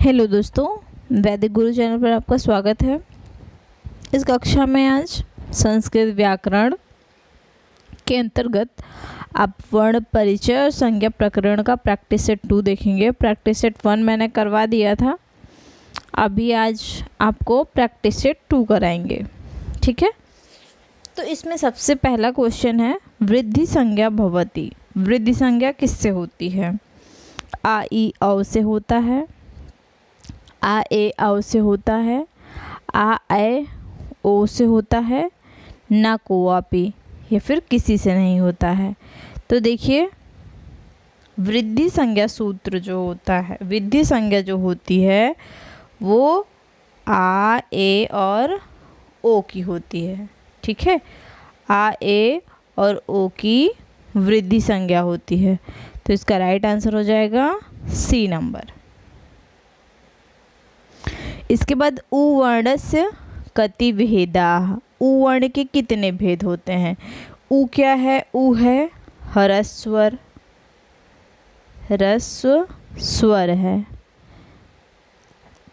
Hello दोस्तों, वैदिक गुरु channel पर आपका स्वागत है। इस कक्षा में आज संस्कृत व्याकरण के अंतर्गत आप वर्ण परिचय और संज्ञा प्रकरण का प्रैक्टिस सेट 2 देखेंगे। प्रैक्टिस सेट 1 मैंने करवा दिया था, अभी आज आपको प्रैक्टिस सेट 2 कराएंगे। ठीक है, तो इसमें सबसे पहला क्वेश्चन है वृद्धि संज्ञा भवति। वृद्धि संज्ञा किससे होती है? आ ई औ से होता है, आ ए औ से होता है, आ ए ओ से होता है, ना कोआपी या फिर किसी से नहीं होता है। तो देखिए, वृद्धि संज्ञा सूत्र जो होता है, वृद्धि संज्ञा जो होती है वो आ ए और ओ की होती है। ठीक है, आ ए और ओ की वृद्धि संज्ञा होती है। तो इसका राइट आंसर हो जाएगा सी नंबर। इसके बाद उ वर्णस्य कति भेदाः। उ वर्ण के कितने भेद होते हैं? उ क्या है? उ है ह्रस्वर, ह्रस्व स्वर है।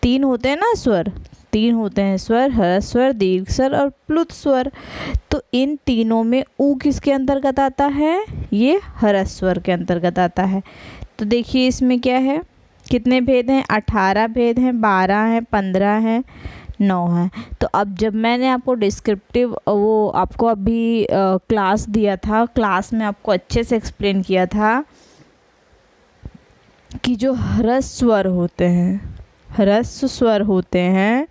3 होते हैं ना स्वर, 3 होते हैं स्वर, ह्रस्वर, दीर्घ स्वर और प्लुत स्वर। तो इन तीनों में उ किसके अंतर्गत आता है? ये ह्रस्वर के अंतर्गत आता है। तो देखिए इसमें क्या है, कितने भेद हैं? 18 भेद हैं, 12 हैं, 15 हैं, 9 हैं। तो अब जब मैंने आपको डिस्क्रिप्टिव वो आपको अभी क्लास दिया था, क्लास में आपको अच्छे से एक्सप्लेन किया था कि जो ह्रस्व स्वर होते हैं, ह्रस्व स्वर होते हैं,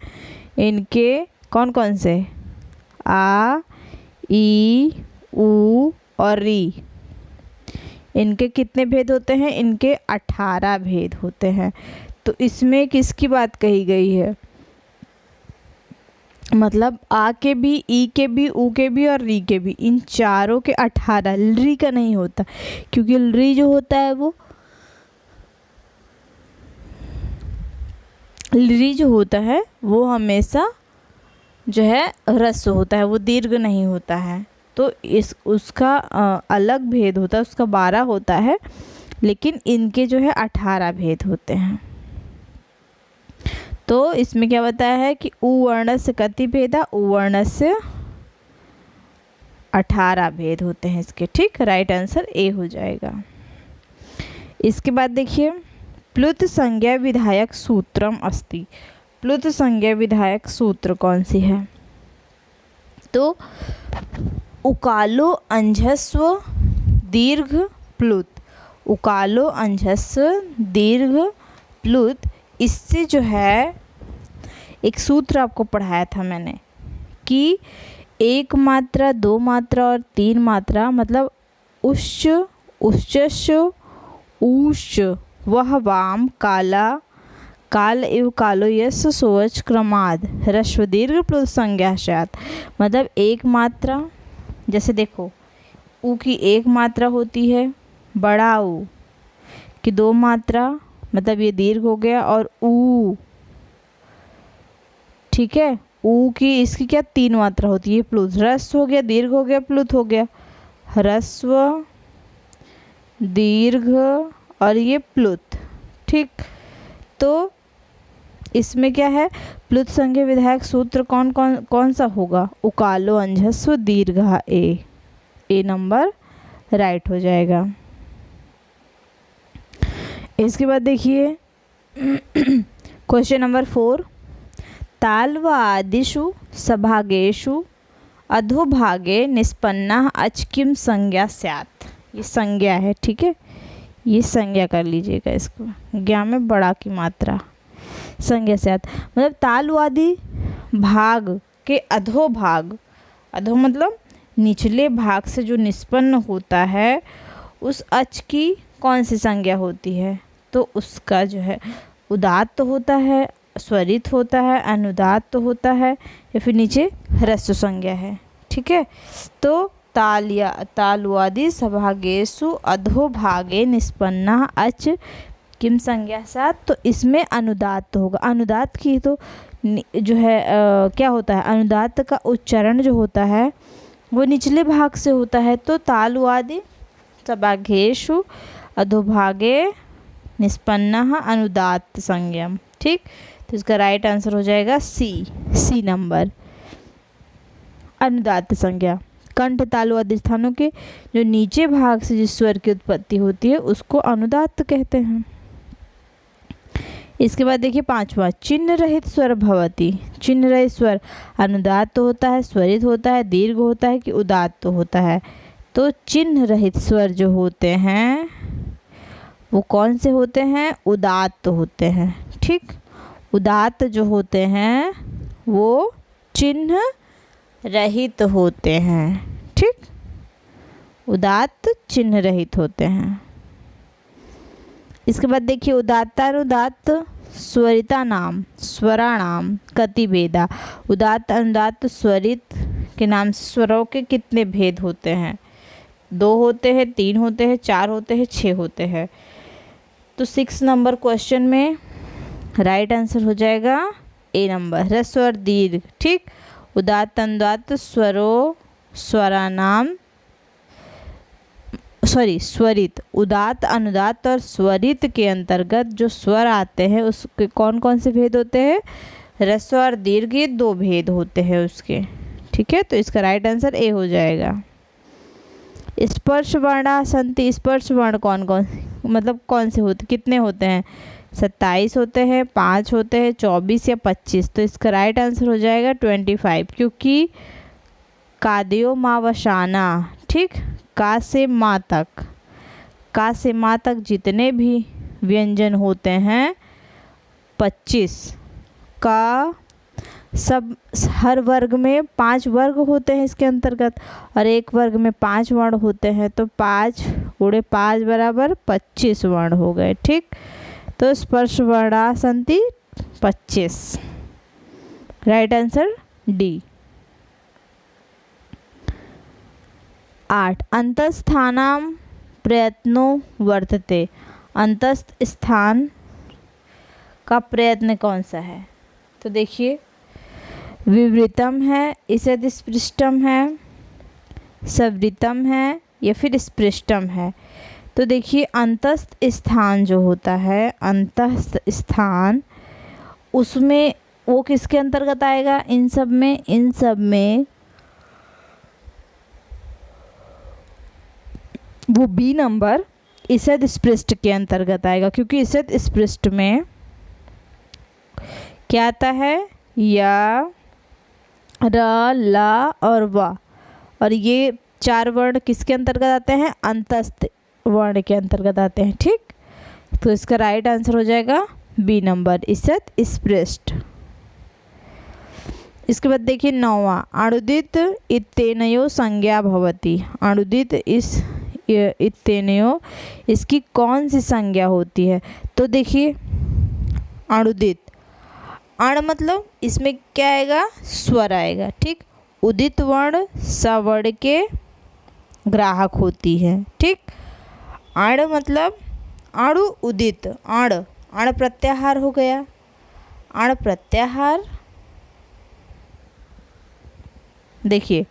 इनके कौन कौन से? आ, ई, उ और री। इनके कितने भेद होते हैं? इनके 18 भेद होते हैं। तो इसमें किसकी बात कही गई है? मतलब आ के भी, ई के भी, उ के भी और री के भी, इन चारों के 18। री का नहीं होता, क्योंकि री जो होता है वो, री जो होता है वो हमेशा जो है ह्रस्व होता है, वो दीर्घ नहीं होता है। तो उसका अलग भेद होता है, उसका 12 होता है, लेकिन इनके जो है 18 भेद होते हैं। तो इसमें क्या बताया है कि उ वर्णस्य कति भेदा, उ वर्णस्य 18 भेद होते हैं इसके। ठीक, राइट आंसर ए हो जाएगा। इसके बाद देखिए, प्लुत संज्ञा विधायक सूत्रम अस्ति। प्लुत संज्ञा विधायक सूत्र कौन सी है? तो उकालो अंजस्व दीर्घ प्लुत, उकालो अंजस्व दीर्घ प्लुत। इससे जो है एक सूत्र आपको पढ़ाया था मैंने कि 1 मात्रा, 2 मात्रा और 3 मात्रा, मतलब उश्च, उश्च, ऊश्च, वह वाम, काला, काल एव कालो यस्य सोच क्रमाद ह्रस्व दीर्घ प्लुत संज्ञा स्यात्। मतलब 1 मात्रा, जैसे देखो ऊ की 1 मात्रा होती है, बड़ा ऊ की 2 मात्रा, मतलब ये दीर्घ हो गया, और ऊ, ठीक है, ऊ की इसकी क्या 3 मात्रा होती है, प्लुत। ह्रस्व हो गया, दीर्घ हो गया, प्लुत हो गया। ह्रस्व, दीर्घ और ये प्लुत। ठीक, तो इसमें क्या है, प्लुत संज्ञा विधायक सूत्र कौन सा होगा? उकालो अंजस्व दीर्घ ए। ए नंबर राइट हो जाएगा। इसके बाद देखिए क्वेश्चन नंबर 4, ताल व आदिषु सभागेषु अधोभागे निष्पन्ना अच किम संज्ञा स्यात्। ये संज्ञा है, ठीक है, ये संज्ञा कर लीजिएगा इसको, ज्ञा में बड़ा की मात्रा, संज्ञा स्यात्। मतलब ताल आदि भाग के अधोभाग, अधो मतलब निचले भाग से जो निष्पन्न होता है, उस अच की कौन सी संज्ञा होती है? तो उसका जो है उदात्त होता है, स्वरित होता है, अनुदात्त होता है, या फिर नीचे ह्रस्व संज्ञा है। ठीक है, तो तालुआदि सभागेषु अधोभागे निष्पन्ना अच किम संज्ञा स्यात्। तो इसमें अनुदात्त होगा। अनुदात्त की तो जो है क्या होता है, अनुदात्त का उच्चारण जो होता है वो निचले भाग से होता है। तो तालुआदि सभागेषु अधोभागे निष्पन्नः अनुदात्त संज्ञम। ठीक, तो इसका राइट आंसर हो जाएगा सी नंबर। अनुदात्त संज्ञा, कंठ तालु अधिष्ठानों के जो नीचे भाग से जिस स्वर की उत्पत्ति होती है उसको अनुदात्त कहते हैं। इसके बाद देखिए 5वां, चिन्ह रहित स्वर भवति। चिन्ह रहित स्वर अनुदात्त होता है, स्वरित होता है, दीर्घ होता है कि उदात्त होता है। तो चिन्ह रहित स्वर जो होते हैं वो कौन से होते हैं? उदात्त होते हैं। ठीक, उदात्त जो होते हैं वो चिन्ह रहित होते हैं। ठीक, उदात्त चिन्ह रहित होते हैं। इसके बाद देखिए उदात्तानुदात्त स्वरिता नाम स्वराणाम कति भेदा। उदात्त अनुदात्त स्वरित के नाम से स्वरों के कितने भेद होते हैं? 2 होते हैं, 3 होते हैं, 4 होते हैं, 6 होते हैं। तो 6 नंबर क्वेश्चन में राइट आंसर हो जाएगा ए नंबर, ह्रस्व और दीर्घ। ठीक, उदात्त अनुदात्त स्वरानाम स्वरित, उदात्त अनुदात्त और स्वरित के अंतर्गत जो स्वर आते हैं उसके कौन कौन से भेद होते हैं? ह्रस्व और दीर्घ, ये 2 भेद होते हैं उसके। ठीक है, तो इसका राइट आंसर ए हो जाएगा। स्पर्श वर्णा संति, स्पर्श वर्ण कौन कौन मतलब कौन से होते, कितने होते हैं? 27 होते हैं, 5 होते हैं, 24 या 25। तो इसका राइट आंसर हो जाएगा 25, क्योंकि कादयो मावशाना, ठीक, का से माँ तक जितने भी व्यंजन होते हैं 25 का, सब हर वर्ग में 5 वर्ग होते हैं इसके अंतर्गत, और एक वर्ग में 5 वर्ण होते हैं। तो 5 × 5 = 25 वर्ण हो गए। ठीक, तो स्पर्श वर्णा संति 25, राइट आंसर डी। 8, अंतस्थानाम प्रयत्नो वर्तते। अंतस्थ स्थान का प्रयत्न कौन सा है? तो देखिए विवृतम है, ईषद स्पृष्टम है, सवृतम है या फिर स्पृष्टम है। तो देखिए अंतस्थ स्थान जो होता है, अंतस्थ स्थान, उसमें वो किसके अंतर्गत आएगा? इन सब में वो बी नंबर ईषद स्पृष्ट के अंतर्गत आएगा, क्योंकि ईषद स्पृष्ट में क्या आता है? या, र, ला और वा, और ये 4 वर्ण किसके अंतर्गत आते हैं? अंतस्थ वर्ण के अंतर्गत आते हैं। ठीक, तो इसका राइट आंसर हो जाएगा बी नंबर, ईषद स्पृष्ट। इसके बाद देखिए 9वां, अणुदित इत्येनयो संज्ञा भवति। अणुदित इत्येनयो, इसकी कौन सी संज्ञा होती है? तो देखिए अणुदित, अण मतलब इसमें क्या आएगा? स्वर आएगा। ठीक, उदित वर्ण सवर्ण के ग्राहक होती है। ठीक, अण मतलब अणु उदित, अण प्रत्याहार हो गया। अण प्रत्याहार, देखिए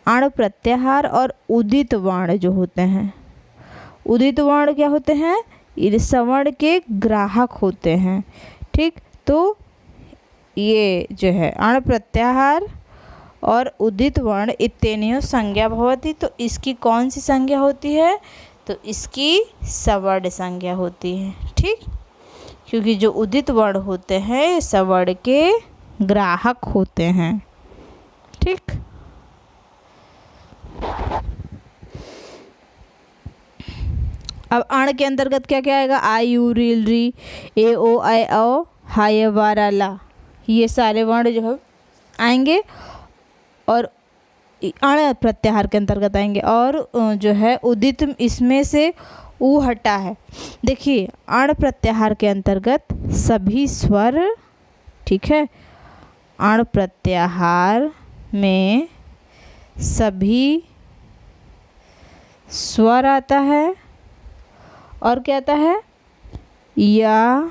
अण प्रत्याहार और उदित वर्ण जो होते हैं, उदित वर्ण क्या होते हैं? सवर्ण के ग्राहक होते हैं। ठीक, तो ये जो है अण प्रत्याहार और उदित वर्ण इत्येनयो संज्ञा भवति। तो इसकी कौन सी संज्ञा होती है? तो इसकी सवर्ण संज्ञा होती है। ठीक, क्योंकि जो उदित वर्ण होते हैं सवर्ण के ग्राहक होते हैं। ठीक, अब अण के अंतर्गत क्या क्या आएगा? आ, यू, रील, री, ए, ओ, ऐ, औ, हा, य, वा, रा, ला, ये सारे वर्ण जो है आएंगे और अण प्रत्याहार के अंतर्गत आएंगे। और जो है उदित, इसमें से ऊ हटा है। देखिए अण प्रत्याहार के अंतर्गत सभी स्वर, ठीक है, अण प्रत्याहार में सभी स्वर आता है और क्या आता है? या,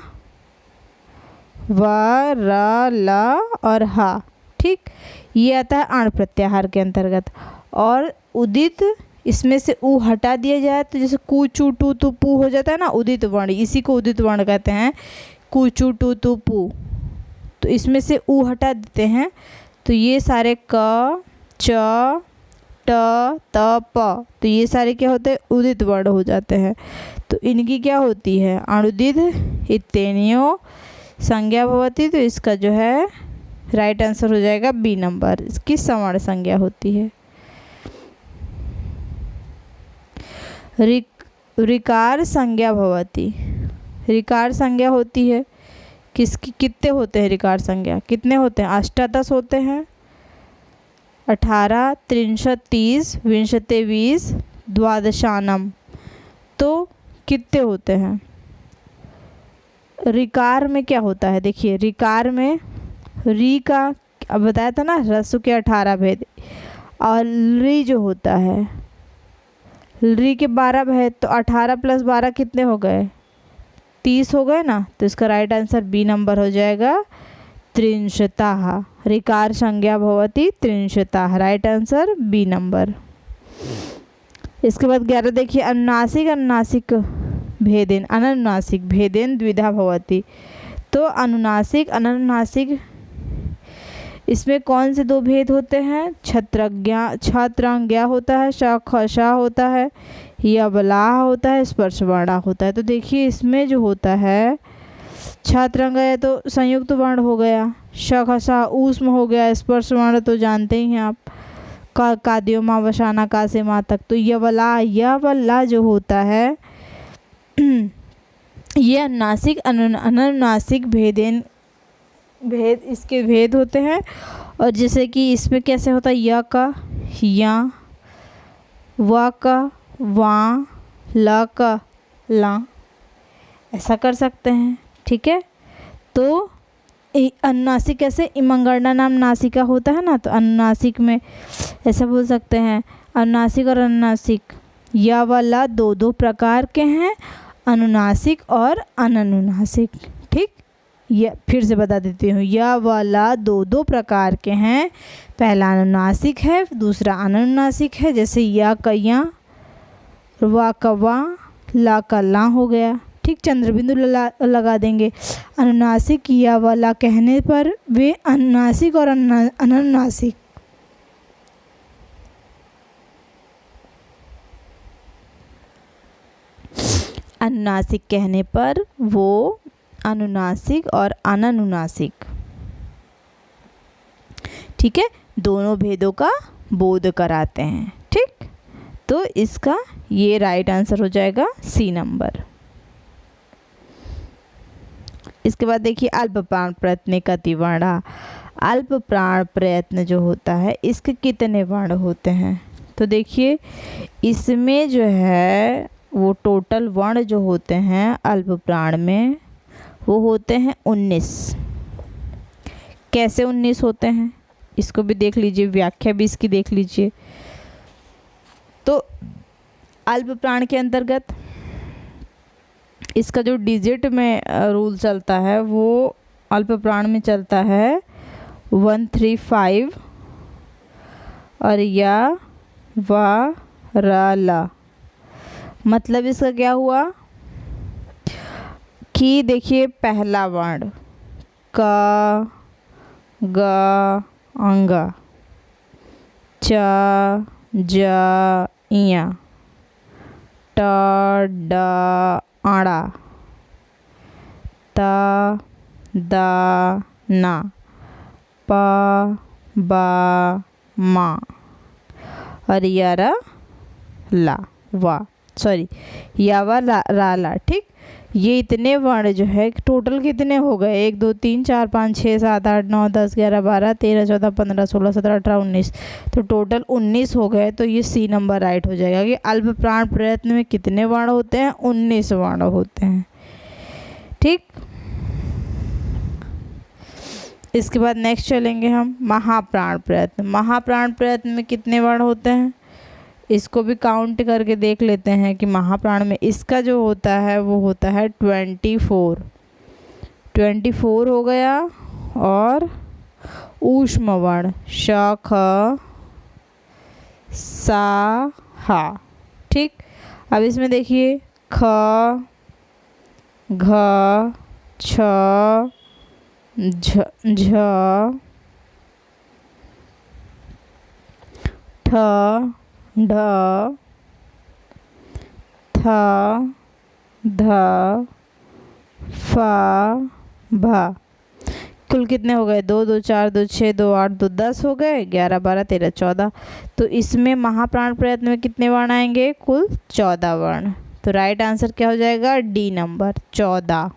वा, रा, ला और हा। ठीक, ये आता है अण प्रत्याहार के अंतर्गत। और उदित, इसमें से ऊ हटा दिया जाए तो जैसे कू, चू, टू, तू, पू हो जाता है ना, उदित वर्ण, इसी को उदित वर्ण कहते हैं। कूचू टू तू पू, तो इसमें से ऊ हटा देते हैं तो ये सारे क च ट त प, तो ये सारे क्या होते हैं, उदित वर्ण हो जाते हैं। तो इनकी क्या होती है, अणुदित इत्येनयो संज्ञा भवति। तो इसका जो है राइट आंसर हो जाएगा बी नंबर, इसकी सवर्ण संज्ञा होती है। ऋकार संज्ञा भवति, ऋकार संज्ञा होती है किसकी, कितने होते हैं ऋकार संज्ञा, कितने होते हैं, अष्टादश होते हैं, 18 त्रिंशत् 30 विंशते 20 द्वादशानम, तो कितने होते हैं। ऋकार में क्या होता है, देखिए ऋकार में री का अब बताया था ना, रस्व के 18 भेद, और री जो होता है री के 12 भेद, तो 18 + 12 कितने हो गए, 30 हो गए ना। तो इसका राइट आंसर बी नंबर हो जाएगा त्रिंशताः, ऋकार संज्ञा भवति त्रिंशताः, राइट आंसर बी नंबर। इसके बाद 11 देखिए, अनुनासिक अनुनासिक भेदेन अनुनासिक भेदेन द्विधा भवति। तो अनुनासिक अनुनासिक इसमें कौन से दो भेद होते हैं, छत्राज्ञा होता है, खशा होता है, यबलाह होता है, स्पर्शवर्णा होता है। तो देखिए इसमें जो होता है छात्रांग है तो संयुक्त वर्ण हो गया, खशा ऊष्म हो गया, स्पर्श वर्ण तो जानते ही हैं आप, काद्यो माँ वशाना का से माँ तक। तो यवला जो होता है ये अनुनासिक अनुनासिक भेद इसके भेद होते हैं। और जैसे कि इसमें कैसे होता है, य का या, व का वा, ल का ला, ऐसा कर सकते हैं, ठीक है। तो अनुनासिक कैसे, इमंगणना नाम नासिका होता है ना, तो अनुनासिक में ऐसा बोल सकते हैं, अनुनासिक और अनुनासिक या वाला दो प्रकार के हैं, अनुनासिक और अननुनासिक, ठीक। यह फिर से बता देती हूँ, या वाला दो प्रकार के हैं, पहला अनुनासिक है, दूसरा अननुनासिक है। जैसे या का या, वा का वा, ला का ला हो गया, ठीक, चंद्रबिंदु लगा देंगे। अनुनासिक या वाला कहने पर वे अनुनासिक और अननुनासिक अनुनासिक कहने पर वो अनुनासिक और अननुनासिक, ठीक है, दोनों भेदों का बोध कराते हैं, ठीक। तो इसका ये राइट आंसर हो जाएगा सी नंबर। इसके बाद देखिए अल्प प्राण प्रयत्न कति वर्णा, अल्प प्राण प्रयत्न जो होता है इसके कितने वर्ण होते हैं। तो देखिए इसमें जो है वो टोटल वर्ण जो होते हैं अल्प प्राण में वो होते हैं 19। कैसे 19 होते हैं इसको भी देख लीजिए, व्याख्या भी इसकी देख लीजिए। तो अल्प प्राण के अंतर्गत इसका जो डिजिट में रूल चलता है वो अल्प प्राण में चलता है 135 और या वा रा ला। मतलब इसका क्या हुआ कि देखिए पहला वर्ण क ग अंगा, च ज इया, ट ड आड़ा, त द ना, प ब मा और यारा ला वा, सॉरी यावा रा ला, ठीक। ये इतने वर्ण जो है टोटल कितने हो गए, 1 2 3 4 5 6 7 8 9 10 11 12 13 14 15 16 17 18 19, तो टोटल 19 हो गए। तो ये सी नंबर राइट हो जाएगा कि अल्प प्राण प्रयत्न में कितने वर्ण होते हैं, 19 वर्ण होते हैं, ठीक। इसके बाद नेक्स्ट चलेंगे हम महाप्राण प्रयत्न। महाप्राण प्रयत्न में कितने वर्ण होते हैं इसको भी काउंट करके देख लेते हैं कि महाप्राण में इसका जो होता है वो होता है 24 हो गया। और ऊष्म वर्ण श ख सा हा, ठीक। अब इसमें देखिए ख घ छ, झ, झ, ठ, ढ, थ, ध, फ, भ। कुल कितने हो गए? 2 2 4 2 6 2 8 2 10 हो गए, 11 12 13 14। तो इसमें महाप्राण प्रयत्न में कितने वर्ण आएंगे? कुल 14 वर्ण। तो राइट आंसर क्या हो जाएगा? D number 14।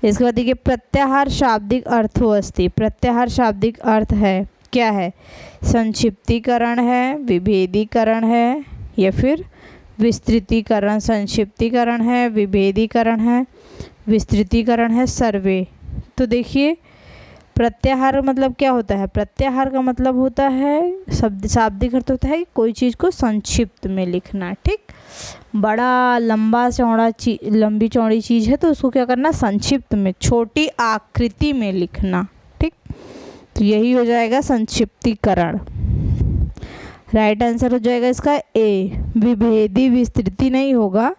इसके बाद देखिए प्रत्याहार शाब्दिक अर्थो अस्ति। प्रत्याहार शाब्दिक अर्थ है क्या है? संक्षिप्तीकरण है, विभेदीकरण है, या फिर विस्तृतीकरण। संक्षिप्तीकरण है, विभेदीकरण है, विस्तृतीकरण है, सर्वे। तो देखिए प्रत्याहार मतलब क्या होता है? प्रत्याहार का मतलब होता है, शब्द शाब्दिक अर्थ होता है कि कोई चीज़ को संक्षिप्त में लिखना। ठीक, बड़ा लंबा चौड़ा लंबी चौड़ी चीज़ है तो उसको क्या करना? संक्षिप्त में, छोटी आकृति में लिखना। ठीक, तो यही हो जाएगा संक्षिप्तीकरण। राइट आंसर हो जाएगा इसका ए। विभेदी विस्तृति नहीं होगा,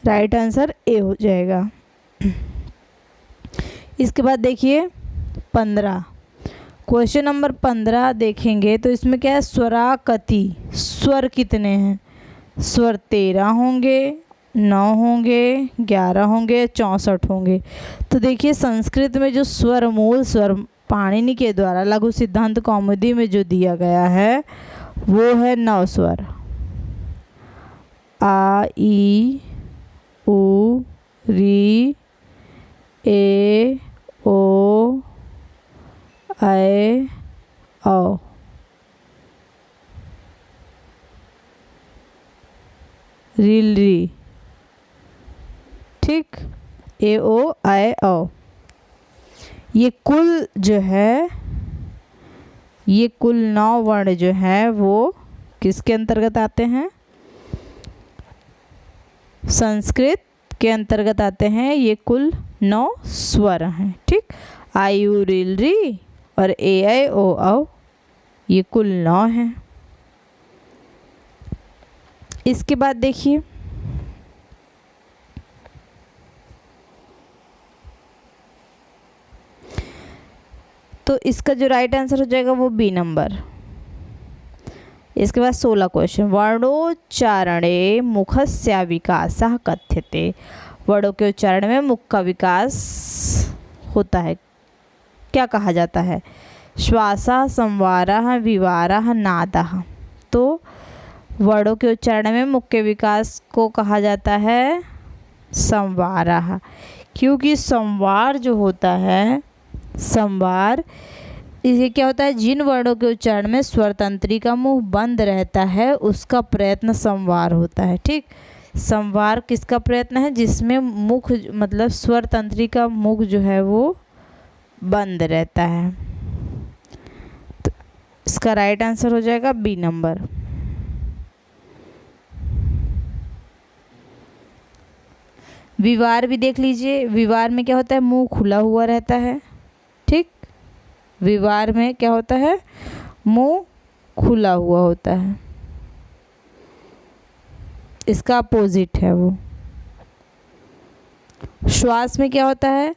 राइट आंसर ए हो जाएगा। इसके बाद देखिए 15, क्वेश्चन नंबर 15 देखेंगे तो इसमें क्या है? स्वराकति। स्वर कितने हैं? स्वर 13 होंगे, 9 होंगे, 11 होंगे, 64 होंगे। तो देखिए संस्कृत में जो स्वर, मूल स्वर पाणिनि के द्वारा लघु सिद्धांत कौमुदी में जो दिया गया है वो है 9 स्वर। आ, ई, उ, री, ए, ओ, ऐ, औ। रील री। ठीक, ए, ओ, ऐ, औ। ये कुल जो है, ये कुल 9 वर्ण जो है वो किसके अंतर्गत आते हैं? संस्कृत के अंतर्गत आते हैं। ये कुल 9 स्वर हैं। ठीक, आई, यू, रील, री और ए, ऐ, ओ, औ, ये कुल 9 हैं। इसके बाद देखिए तो इसका जो राइट आंसर हो जाएगा वो बी नंबर। इसके बाद 16 क्वेश्चन, वर्णोच्चारणे मुखस्य विकासः कथ्यते। वर्णों के उच्चारण में मुख का विकास होता है, क्या कहा जाता है? श्वासः, संवारः, विवारः, नादः। तो वर्णों के उच्चारण में मुख के विकास को कहा जाता है संवारः, क्योंकि संवार जो होता है, संवार ये क्या होता है? जिन वर्णों के उच्चारण में स्वर तंत्री का मुंह बंद रहता है उसका प्रयत्न संवार होता है। ठीक, संवार किसका प्रयत्न है? जिसमें मुख मतलब स्वर तंत्री का मुख जो है वो बंद रहता है। तो इसका राइट आंसर हो जाएगा बी नंबर। विवार भी देख लीजिए। विवार में क्या होता है? मुंह खुला हुआ रहता है। ठीक, विवार में क्या होता है? मुंह खुला हुआ होता है, इसका अपोजिट है वो। श्वास में क्या होता है?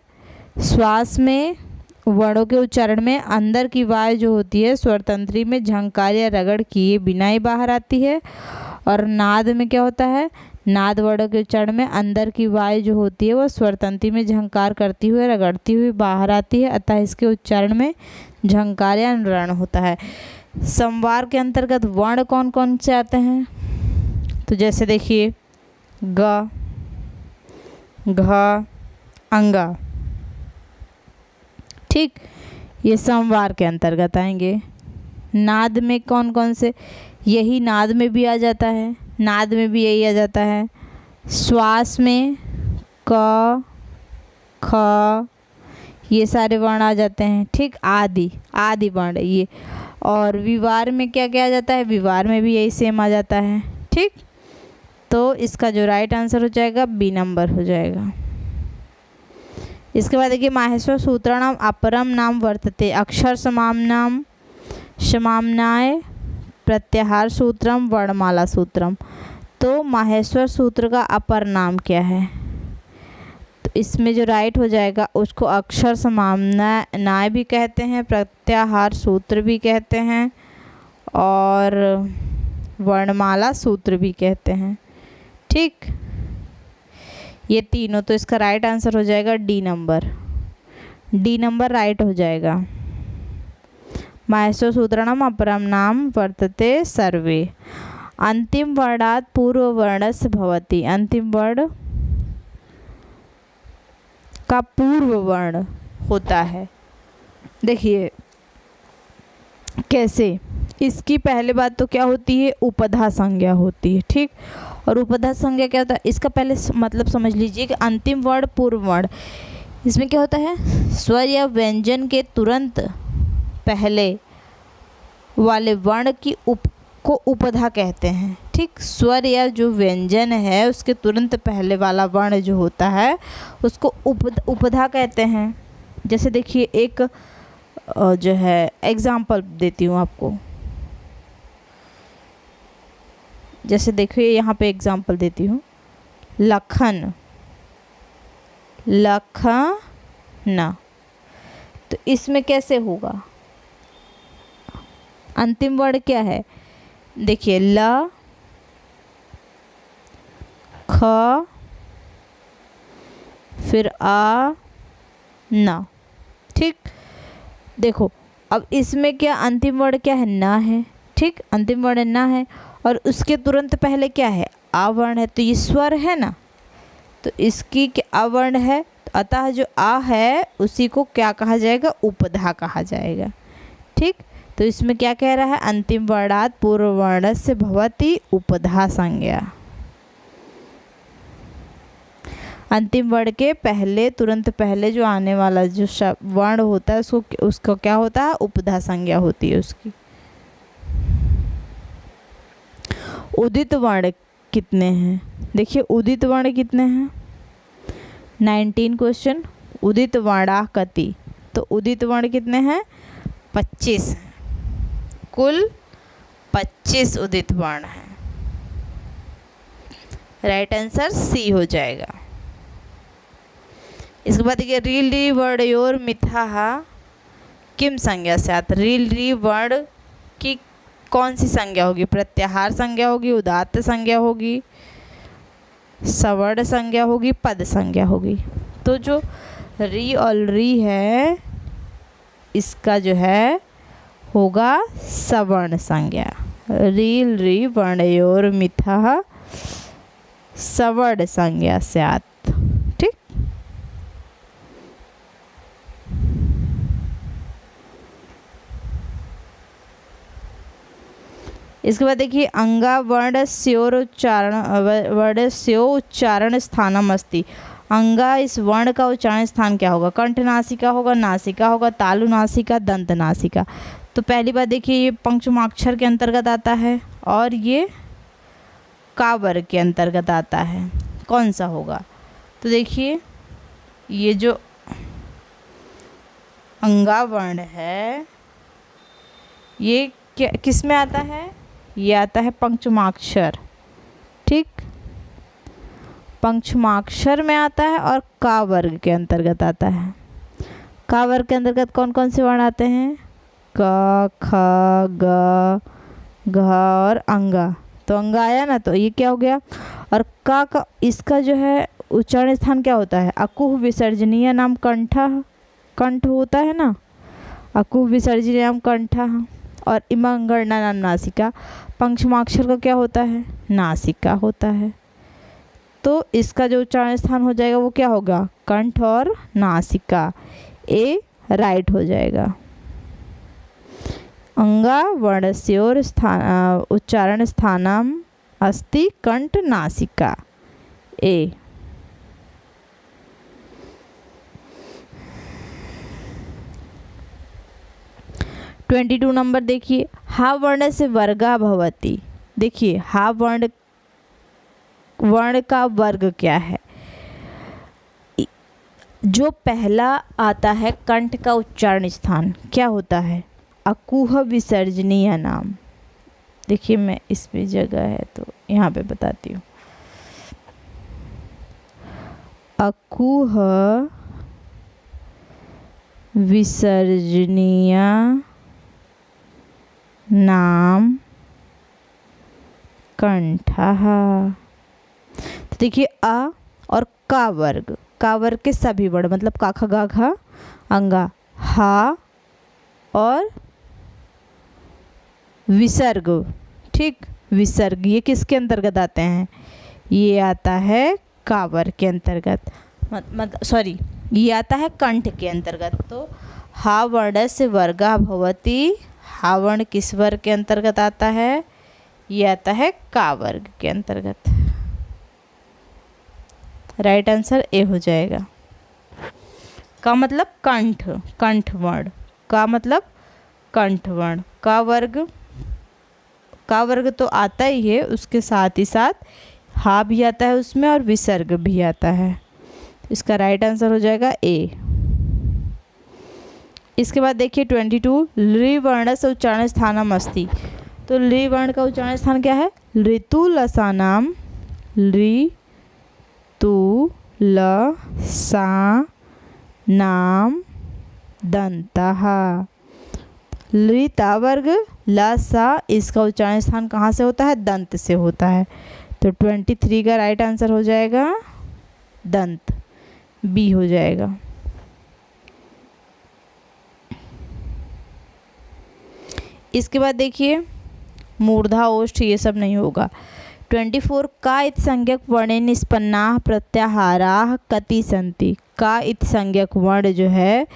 श्वास में वर्णों के उच्चारण में अंदर की वायु जो होती है स्वर तंत्री में झंकार या रगड़ किए बिना ही बाहर आती है। और नाद में क्या होता है? नाद वर्णों के उच्चारण में अंदर की वायु जो होती है वह स्वर तंत्री में झंकार करती हुई रगड़ती हुई बाहर आती है, अतः इसके उच्चारण में झंकार या रण होता है। संवार के अंतर्गत वर्ण कौन कौन से आते हैं? तो जैसे देखिए ग, घ, अंगा। ठीक, ये संवार के अंतर्गत आएंगे। नाद में कौन कौन से? यही नाद में भी आ जाता है, नाद में भी यही आ जाता है। श्वास में क, ख, ये सारे वर्ण आ जाते हैं। ठीक, आदि आदि वर्ण ये। और विवार में क्या क्या आ जाता है? विवार में भी यही सेम आ जाता है। ठीक, तो इसका जो राइट आंसर हो जाएगा बी नंबर हो जाएगा। इसके बाद देखिए माहेश्वर सूत्राणाम अपरम नाम वर्तते अक्षर समाम्नाम समाम्नाय प्रत्याहार सूत्रम वर्णमाला सूत्रम। तो माहेश्वर सूत्र का अपर नाम क्या है? तो इसमें जो राइट हो जाएगा उसको अक्षर समन्वय भी कहते हैं, प्रत्याहार सूत्र भी कहते हैं और वर्णमाला सूत्र भी कहते हैं। ठीक, ये तीनों। तो इसका राइट आंसर हो जाएगा D number. D number right हो जाएगा। माहेश्वर सूत्राणाम अपरम नाम वर्तते सर्वे। अंतिम वर्णात् पूर्ववर्णस्य भवति। अंतिम वर्ण का पूर्व वर्ण होता है। देखिए कैसे, इसकी पहले बात तो क्या होती है, उपधा संज्ञा होती है। ठीक, और उपधा संज्ञा क्या होता है, इसका पहले मतलब समझ लीजिए कि अंतिम वर्ण पूर्व वर्ण, इसमें क्या होता है, स्वर या व्यंजन के तुरंत पहले वाले वर्ण की को उपधा कहते हैं। ठीक, स्वर या जो व्यंजन है उसके तुरंत पहले वाला वर्ण जो होता है उसको उपधा कहते हैं। जैसे देखिए एक जो है एग्जाम्पल देती हूँ आपको। जैसे देखिए यहाँ पे एग्जाम्पल देती हूँ, लखन, लखन। तो इसमें कैसे होगा, अंतिम वर्ण क्या है, देखिए ल, ख, फिर आ, न। ठीक, देखो अब इसमें क्या अंतिम वर्ण क्या है, न है। ठीक, अंतिम वर्ण न है और उसके तुरंत पहले क्या है, आ वर्ण है। तो ये स्वर है ना, तो इसकी क्या वर्ण है, अतः जो आ है उसी को क्या कहा जाएगा, उपधा कहा जाएगा। ठीक, तो इसमें क्या कह रहा है, अंतिम वर्णात् पूर्व वर्णस्य भवति उपधा संज्ञा। अंतिम वर्ण के पहले तुरंत पहले जो आने वाला जो वर्ण होता है उसको क्या होता है, उपधा संज्ञा होती है उसकी। उदित वर्ण कितने हैं, देखिए उदित वर्ण कितने हैं, 19 क्वेश्चन। उदित वर्णा कति, तो उदित वर्ण कितने हैं, 25 हैं। कुल 25 उदित वर्ण हैं। राइट आंसर सी हो जाएगा। इसके बाद देखिए रील री वर्णयोर मिथ्या किम संज्ञा स्यात्। रील री वर्ण की कौन सी संज्ञा होगी, प्रत्याहार संज्ञा होगी, उदात्त संज्ञा होगी, सवर्ण संज्ञा होगी, पद संज्ञा होगी। तो जो री और री है इसका जो है होगा सवर्ण संज्ञा। रील री वर्णयोर मिथ्या सवर्ण संज्ञा स्यात्। ठीक, इसके बाद देखिए अंगा वर्णस्यो उच्चारण स्थानम अस्ति। अंगा इस वर्ण का उच्चारण स्थान क्या होगा, कंठ नासिका होगा, नासिका होगा, तालु नासिका, दंत नासिका। तो पहली बात देखिए ये पंचमाक्षर के अंतर्गत आता है और ये का वर्ग के अंतर्गत आता है, कौन सा होगा। तो देखिए ये जो अंगा वर्ण है ये क्या किस में आता है, ये आता है पंचमाक्षर। ठीक, पंचमाक्षर में आता है और का वर्ग के अंतर्गत आता है। का वर्ग के अंतर्गत कौन कौन से वर्ण आते हैं, क, ख, ग, घ और अंगा। तो अंगा आया ना, तो ये क्या हो गया। और का इसका जो है उच्चारण स्थान क्या होता है, अकुह विसर्जनीय नाम कंठा, कंठ होता है ना, अकुह विसर्जनीय नाम कंठा। और इमंगणना नाम नासिका, पंचमाक्षर का क्या होता है, नासिका होता है। तो इसका जो उच्चारण स्थान हो जाएगा वो क्या होगा, कंठ और नासिका। ए राइट हो जाएगा। अंगा वर्णस्योर स्थान उच्चारण स्थानम अस्ति कंठ नासिका। ए। 22 नंबर देखिए, हा वर्ण से वर्गा भवति। देखिए हा वर्ण का वर्ग क्या है, जो पहला आता है कंठ का उच्चारण स्थान क्या होता है, अकुह विसर्जनीय नाम। देखिए मैं इस पे जगह है तो यहाँ पे बताती हूँ। अकुह विसर्जनीय नाम कंठः। तो देखिए अ और का वर्ग के सभी वर्ण मतलब का ख गा घ अंगा हा और विसर्ग, ठीक, विसर्ग ये किसके अंतर्गत आते हैं? ये आता है कावर के अंतर्गत, सॉरी ये आता है कंठ के अंतर्गत। तो हा वर्णस्य वर्गा भवति, हा वर्ण किस वर्ग के अंतर्गत आता है? ये आता है का वर्ग के अंतर्गत। राइट आंसर ए हो जाएगा। का मतलब कंठ, कंठ वर्ण, का मतलब कंठ वर्ण, का वर्ग तो आता ही है, उसके साथ ही साथ हा भी आता है उसमें और विसर्ग भी आता है। इसका राइट आंसर हो जाएगा ए। इसके बाद देखिए 22 लृ वर्ण से उच्चारण स्थानम अस्ति। तो लृ वर्ण का उच्चारण स्थान क्या है? ऋतुलसानाम, ऋतुलसानाम दन्तः। लृता वर्ग ला सा, इसका उच्चारण स्थान कहाँ से होता है? दंत से होता है। तो 23 का राइट आंसर हो जाएगा दंत, बी हो जाएगा। इसके बाद देखिए मूर्धा ओष्ठ ये सब नहीं होगा। 24 का इत संज्ञक वर्णे निष्पन्ना प्रत्याहारा कति संति। का इत संज्ञक वर्ण जो है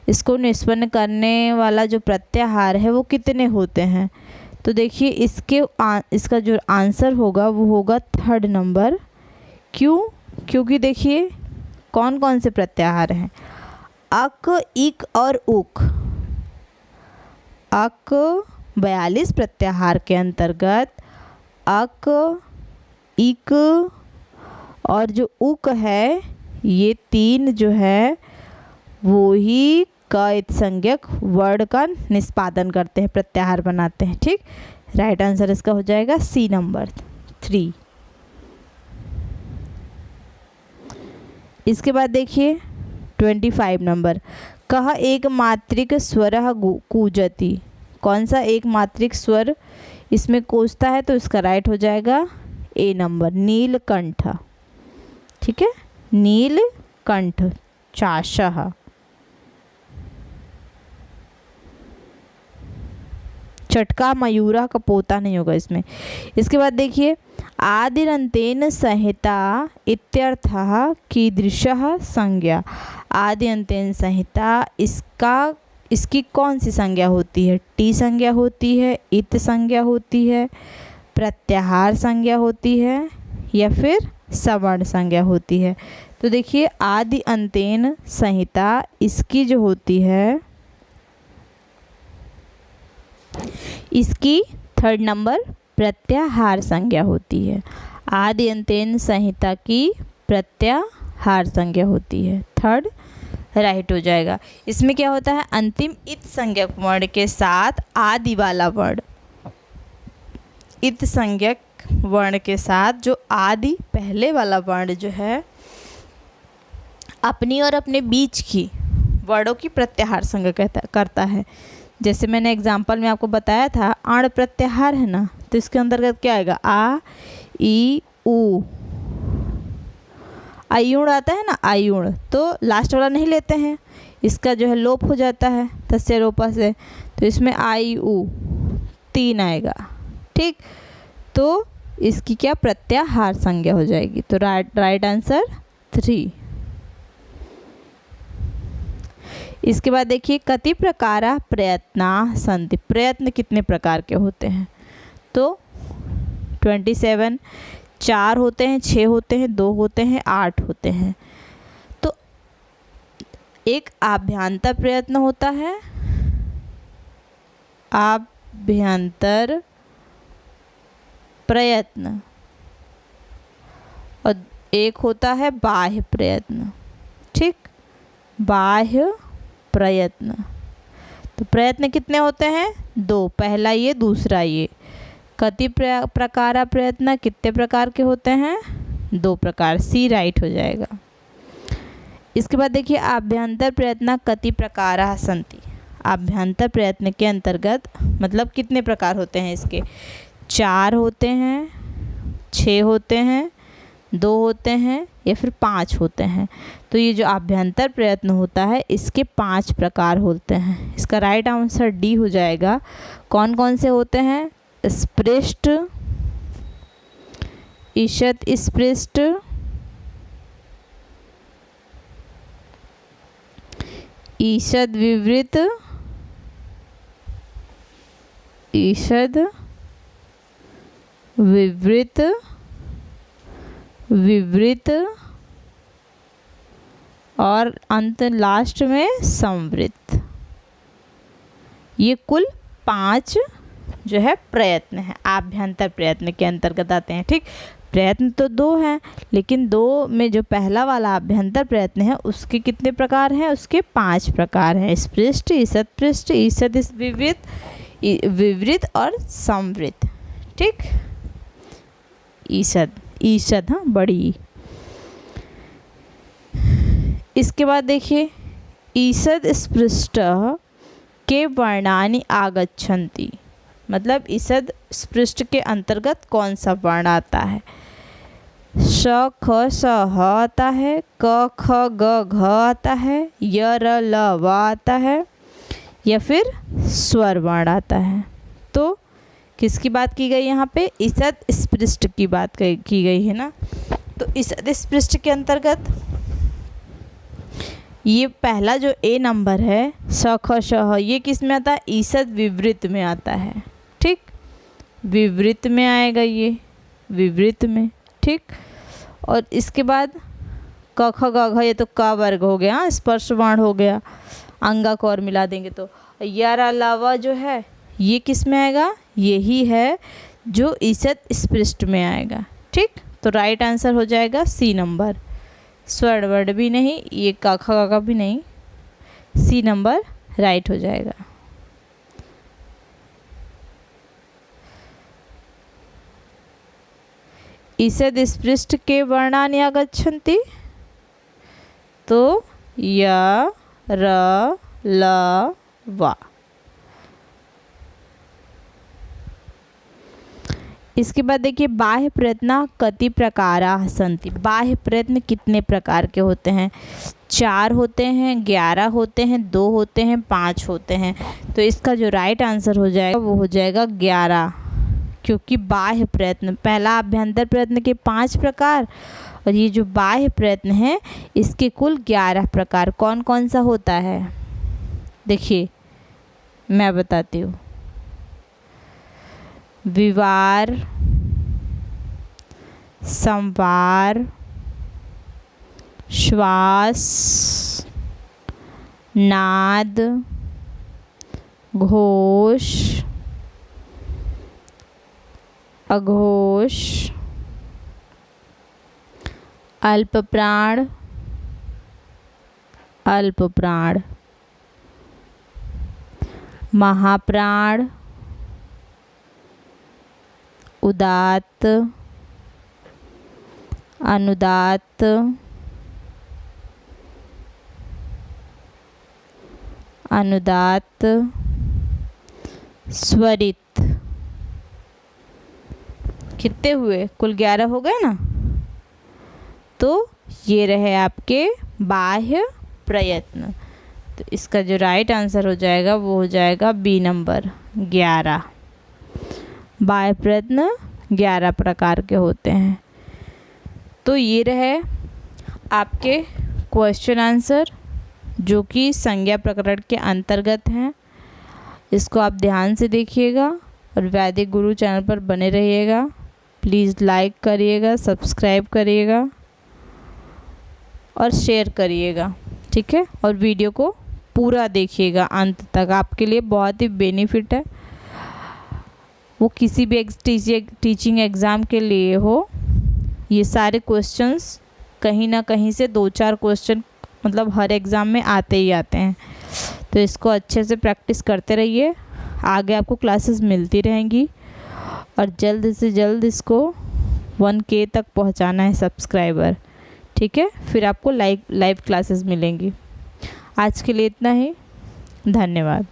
इसको निष्पन्न करने वाला जो प्रत्याहार है वो कितने होते हैं? तो देखिए इसका जो आंसर होगा वो होगा 3rd नंबर। क्यों? क्योंकि देखिए कौन कौन से प्रत्याहार हैं? अक, इक और उक। अक 42 प्रत्याहार के अंतर्गत अक, इक और जो उक है ये 3 जो है वो ही क इत संज्ञक वर्ण का निष्पादन करते हैं, प्रत्याहार बनाते हैं, ठीक। राइट आंसर इसका हो जाएगा सी नंबर 3। इसके बाद देखिए 25 नंबर, कह एक मात्रिक स्वर कूजति। कौन सा एक मात्रिक स्वर इसमें कोसता है? तो इसका राइट हो जाएगा ए नंबर, नीलकंठ, ठीक है, नीलकंठ चाशः। चटका मयूरा का पोता नहीं होगा इसमें। इसके बाद देखिए आदिरंतेन संहिता इत्यर्थः कीदृशः संज्ञा। आदिअंतेन संहिता इसकी कौन सी संज्ञा होती है? टी संज्ञा होती है, इत संज्ञा होती है, प्रत्याहार संज्ञा होती है या फिर सवर्ण संज्ञा होती है? तो देखिए आदि अंतेन संहिता इसकी जो होती है इसकी 3rd नंबर प्रत्याहार संज्ञा होती है। आदि अंतेन संहिता की प्रत्याहार संज्ञा होती है, 3rd राइट हो जाएगा। इसमें क्या होता है? अंतिम इत संज्ञक वर्ण के साथ आदि वाला वर्ण, इत संज्ञक वर्ण के साथ जो आदि पहले वाला वर्ण जो है अपनी और अपने बीच की वर्णों की प्रत्याहार संज्ञा करता है। जैसे मैंने एग्जाम्पल में आपको बताया था अण प्रत्याहार है ना, तो इसके अंतर्गत क्या आएगा? आ, ई, उ। आयुण आता है ना, आयुण, तो लास्ट वाला नहीं लेते हैं, इसका जो है लोप हो जाता है तस्य लोपा से, तो इसमें आई उ 3 आएगा, ठीक। तो इसकी क्या प्रत्याहार संज्ञा हो जाएगी। तो राइट आंसर 3। इसके बाद देखिए कति प्रकारा प्रयत्ना सन्ति। प्रयत्न कितने प्रकार के होते हैं? तो 27 4 होते हैं, 6 होते हैं, 2 होते हैं, 8 होते हैं। तो एक आभ्यंतर प्रयत्न होता है, आभ्यंतर प्रयत्न, और एक होता है बाह्य प्रयत्न, ठीक, बाह्य प्रयत्न। तो प्रयत्न कितने होते हैं? 2, पहला ये दूसरा ये। कति प्रकारा प्रयत्न कितने प्रकार के होते हैं? 2 प्रकार। सी राइट हो जाएगा। इसके बाद देखिए आभ्यंतर प्रयत्न कति प्रकारा सन्ति। आभ्यंतर प्रयत्न के अंतर्गत मतलब कितने प्रकार होते हैं इसके? 4 होते हैं, 6 होते हैं, 2 होते हैं या फिर 5 होते हैं। तो ये जो आभ्यंतर प्रयत्न होता है इसके 5 प्रकार होते हैं। इसका राइट आंसर डी हो जाएगा। कौन कौन से होते हैं? स्पृष्ट, ईषत् स्पृष्ट, ईषद् विवृत, ईषद् विवृत, विवृत और अंत लास्ट में संवृत। ये कुल 5 जो है प्रयत्न है आभ्यंतर प्रयत्न के अंतर्गत आते हैं। ठीक, प्रयत्न तो 2 हैं, लेकिन 2 में जो पहला वाला आभ्यंतर प्रयत्न है उसके कितने प्रकार हैं? उसके 5 प्रकार हैं। स्पृष्ट, ईषत् पृष्ठ, ईषद् विवृत, विवृत और संवृत। ठीक, ईषद्, ईषद् हाँ बड़ी। इसके बाद देखिए ईषद् स्पृष्ट के वर्णानि आगच्छन्ति। मतलब ईषद् स्पृष्ट के अंतर्गत कौन सा वर्ण आता है? श ख स ह आता है, क ख ग घ आता है, य र ल व आता है या फिर स्वर वर्ण आता है। तो किसकी बात की गई यहाँ पे? ईषद् स्पृष्ट की बात की गई है ना। तो ईषद् स्पृष्ट के अंतर्गत ये पहला जो ए नंबर है स ख श ह, ये किस में आता है? ईषद् विवृत में आता है। ठीक, विवृत में आएगा ये, विवृत में। ठीक, और इसके बाद क ख ग घ, ये तो क वर्ग हो गया, स्पर्श वर्ण हो गया, अंगा को और मिला देंगे तो य र ल व जो है ये किस में आएगा? यही है जो ईषद् स्पृष्ट में आएगा। ठीक, तो राइट आंसर हो जाएगा सी नंबर। स्वर्ण वर्ण भी नहीं, ये क ख ग भी नहीं, सी नंबर राइट हो जाएगा। ईषद् स्पृष्ट के वर्णानि आगच्छन्ति। तो य र ल व। इसके बाद देखिए बाह्य प्रयत्न कति प्रकारा सन्ति। बाह्य प्रयत्न कितने प्रकार के होते हैं? 4 होते हैं, 11 होते हैं, 2 होते हैं, 5 होते हैं। तो इसका जो राइट आंसर हो जाएगा वो हो जाएगा 11, क्योंकि बाह्य प्रयत्न, पहला आभ्यंतर प्रयत्न के 5 प्रकार और ये जो बाह्य प्रयत्न है इसके कुल 11 प्रकार। कौन कौन सा होता है? देखिए मैं बताती हूँ। विवार, संवार, श्वास, नाद, घोष, अघोष, अल्प प्राण, अल्प प्राण, महाप्राण, उदात्त, अनुदात्त, अनुदात्त, स्वरित। कितने हुए? कुल 11 हो गए ना। तो ये रहे आपके बाह्य प्रयत्न। तो इसका जो राइट आंसर हो जाएगा वो हो जाएगा बी नंबर 11। बाह्य प्रयत्न 11 प्रकार के होते हैं। तो ये रहे आपके क्वेश्चन आंसर जो कि संज्ञा प्रकरण के अंतर्गत हैं। इसको आप ध्यान से देखिएगा और वैदिक गुरु चैनल पर बने रहिएगा। प्लीज़ लाइक करिएगा, सब्सक्राइब करिएगा और शेयर करिएगा, ठीक है। और वीडियो को पूरा देखिएगा अंत तक, आपके लिए बहुत ही बेनिफिट है। वो किसी भी टीचिंग एग्ज़ाम के लिए हो, ये सारे क्वेश्चंस कहीं ना कहीं से 2-4 क्वेश्चन मतलब हर एग्ज़ाम में आते ही आते हैं। तो इसको अच्छे से प्रैक्टिस करते रहिए, आगे आपको क्लासेस मिलती रहेंगी। और जल्द से जल्द इसको 1K तक पहुंचाना है सब्सक्राइबर, ठीक है। फिर आपको लाइव क्लासेस मिलेंगी। आज के लिए इतना ही, धन्यवाद।